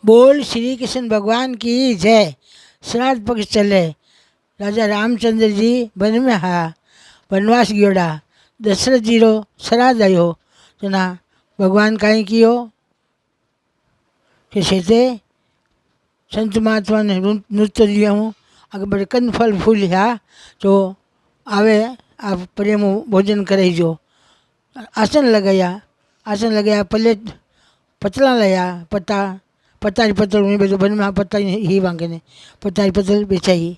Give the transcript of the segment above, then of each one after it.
बोल श्री कृष्ण भगवान की जय। श्राद्ध पक्ष चले, राजा रामचंद्र जी वन में हा वनवास गयोड़ा। दशरथ जी रो श्राद्ध आयो जना भगवान कहीं कियो कि सेते संत महात्मा ने नृत्य दिया हूँ अगर बड़े कन फल फूल हा तो आवे आप प्रेम भोजन करे जो। आसन लगाया प्लेट पतला लाया पत्ता पत्ता पत्तल में बेचो बन में पत्ता ही वांगे ने पत्ता पत्तल बेचाई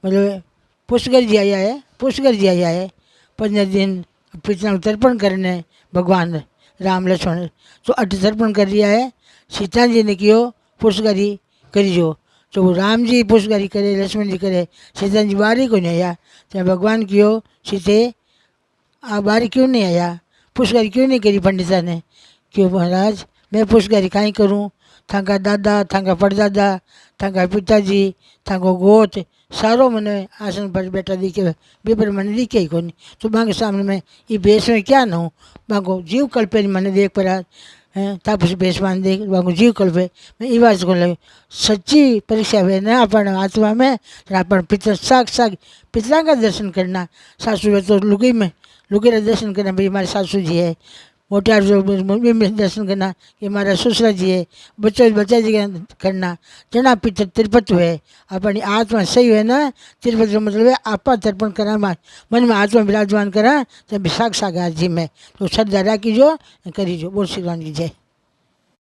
मतलब पुष्कर जी आया है 15 दिन पिता तर्पण करने भगवान राम लक्ष्मण तो अट तर्पण कर दिया है। सीता जी ने कियो पुष्करी करीजो तो वो राम जी पुष्करी करे लक्ष्मण जी करे सीता जी बारी को नहीं आया तो भगवान कियो सीते आ बारी क्यों नहीं आया पुष्करी क्यों नहीं करी पंडिता ने क्यों महाराज मैं पुष्करी काई करूँ थांका दादा थांका परदादा थांका पिताजी थांको गोत सारो मैंने आसन पर बैठा दिखे बेपर मैंने दिखे ही कोनी तो बांके सामने में ये भेष में क्या न हूँ बांको जीव कल्पे मैंने देख पड़ा हैं तापस भेष मान देख बांको जीव कल्पे मैं ये बात को लगे सच्ची परीक्षा हुए न अपन आत्मा में अपन पिता साक्षात पिता का दर्शन करना सासू है तो लुकी में लुकी का दर्शन करना भाई हमारे सासू जी है मोटार जो में दर्शन करना कि हमारा ससुरा जी है बच्चा जी का करना जना पितर तिरपत है अपनी आत्मा सही है ना तिरपत मतलब है आपा तर्पण करा मन में आत्मा विराजमान करा तो साक्षात जी में तो श्रद्धा राखी जो करी जो बोल श्री राम की जय।